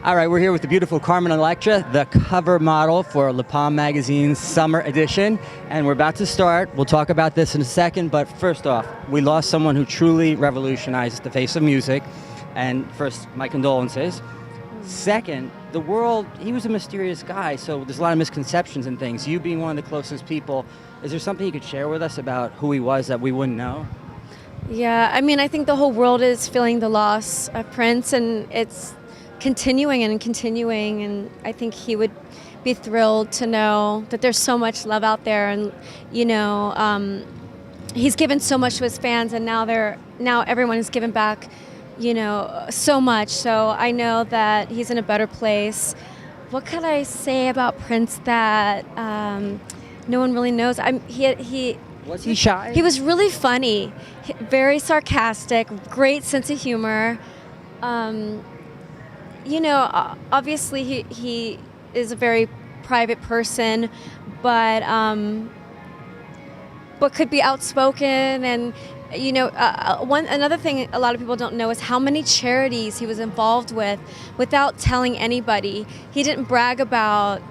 All right, we're here with the beautiful Carmen Electra, the cover model for LaPalme magazine's summer edition, and we're about to start. We'll talk about this in a second, but first off, we lost someone who truly revolutionized the face of music, and first, my condolences. Second, the world, he was a mysterious guy, so there's a lot of misconceptions and things. You being one of the closest people, is there something you could share with us about who he was that we wouldn't know? Yeah, I mean, I think the whole world is feeling the loss of Prince, and it's continuing, and I think he would be thrilled to know that there's so much love out there, and he's given so much to his fans, and now everyone has given back, so much. So I know that he's in a better place. What could I say about Prince that no one really knows? Was he shy? He was really funny, very sarcastic, great sense of humor. Obviously he is a very private person, but could be outspoken. And another thing a lot of people don't know is how many charities he was involved with without telling anybody. He didn't brag about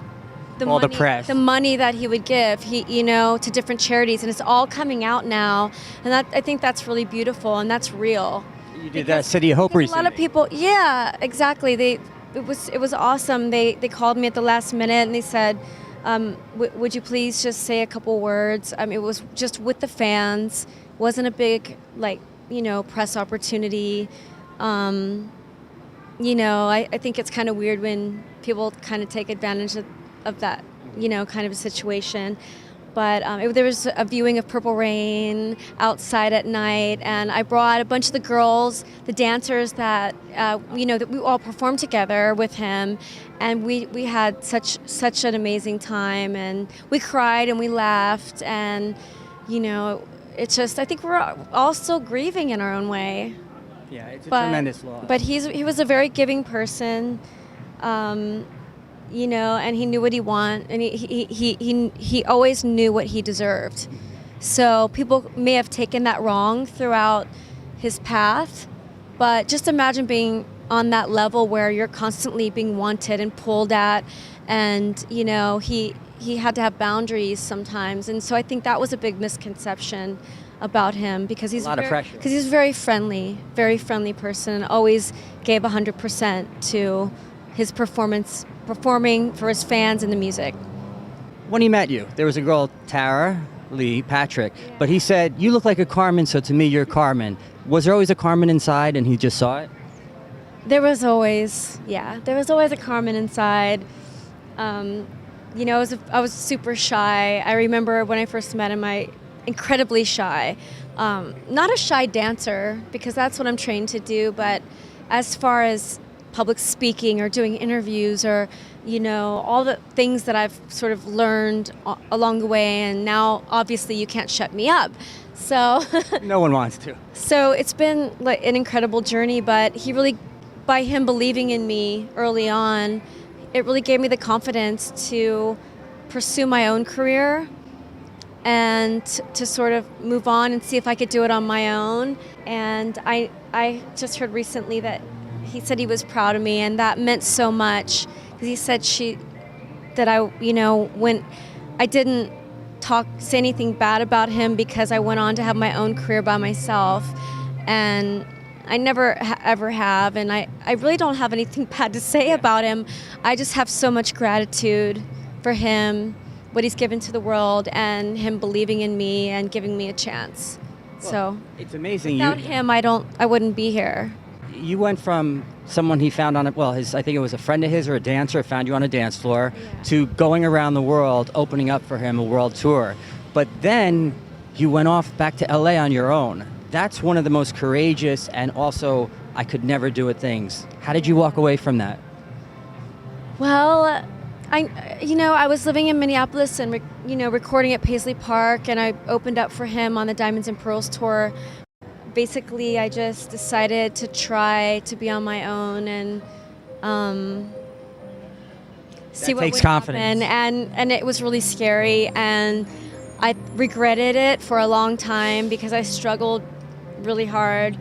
the money that he would give, to different charities, and it's all coming out now, and I think that's really beautiful, and that's real. You did that City of Hope recently. A lot of people, yeah, exactly. It was awesome. They called me at the last minute and they said, would you please just say a couple words? It was just with the fans. Wasn't a big press opportunity. I think it's kind of weird when people kind of take advantage of that, kind of a situation. But there was a viewing of Purple Rain outside at night, and I brought a bunch of the girls, the dancers that that we all performed together with him, and we had such an amazing time, and we cried and we laughed, and it's just, I think we're all still grieving in our own way. Yeah, it's a tremendous loss. But he was a very giving person. And he knew what he wanted, and he always knew what he deserved. So people may have taken that wrong throughout his path, but just imagine being on that level where you're constantly being wanted and pulled at, and he had to have boundaries sometimes, and so I think that was a big misconception about him, because he's a very friendly person, and always gave 100% to his performing for his fans and the music. When he met you, there was a girl, Tara Lee Patrick, but he said, you look like a Carmen, so to me you're Carmen. Was there always a Carmen inside and he just saw it? There was always a Carmen inside. I was super shy. I remember when I first met him, incredibly shy. Not a shy dancer, because that's what I'm trained to do, but as far as public speaking or doing interviews, or all the things that I've sort of learned along the way, and now obviously you can't shut me up, so no one wants to. So it's been like an incredible journey, but by him believing in me early on, it really gave me the confidence to pursue my own career and to sort of move on and see if I could do it on my own. And I just heard recently that he said he was proud of me, and that meant so much, because he said when I didn't say anything bad about him, because I went on to have my own career by myself, and I never ever have, and I really don't have anything bad to say about him. I just have so much gratitude for him, what he's given to the world, and him believing in me and giving me a chance. Well, so it's amazing. Without him, I wouldn't be here. You went from someone he found on I think it was a friend of his or a dancer found you on a dance floor, to going around the world, opening up for him a world tour. But then you went off back to LA on your own. That's one of the most courageous and also I could never do it things. How did you walk away from that? Well, I was living in Minneapolis and recording at Paisley Park, and I opened up for him on the Diamonds and Pearls tour. Basically, I just decided to try to be on my own and see what would happen. And it was really scary, and I regretted it for a long time because I struggled really hard.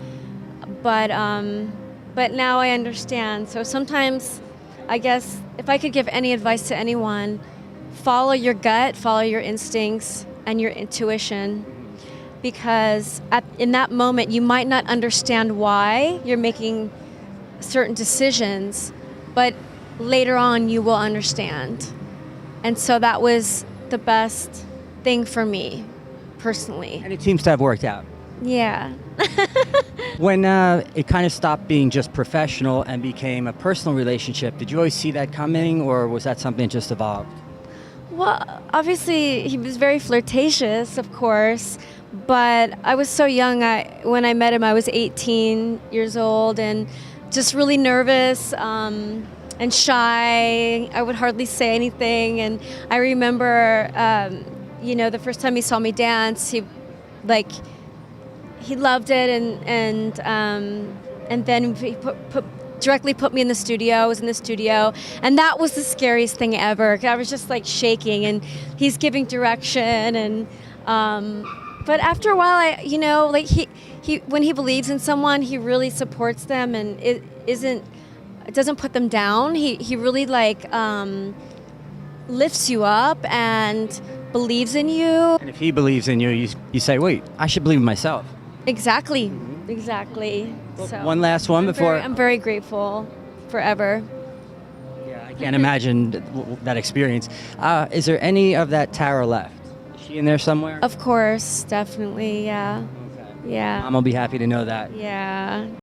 But now I understand. So sometimes I guess if I could give any advice to anyone, follow your gut, follow your instincts and your intuition, because in that moment you might not understand why you're making certain decisions, but later on you will understand. And so that was the best thing for me personally. And it seems to have worked out. Yeah. When it kind of stopped being just professional and became a personal relationship, did you always see that coming, or was that something that just evolved? Well, obviously he was very flirtatious, of course, but I was so young. When I met him, I was 18 years old and just really nervous and shy. I would hardly say anything. And I remember, the first time he saw me dance, he loved it, and then he directly put me in the studio. I was in the studio, and that was the scariest thing ever. I was just like shaking, and he's giving direction, and but after a while, he when he believes in someone, he really supports them, and it doesn't put them down. He really lifts you up and believes in you. And if he believes in you, you say, wait, I should believe in myself. Exactly. So One last one before. I'm very grateful forever. Yeah, I can't imagine that experience. Is there any of that Tara left? Is she in there somewhere? Of course, definitely, yeah. Okay. Yeah. Mom will be happy to know that. Yeah.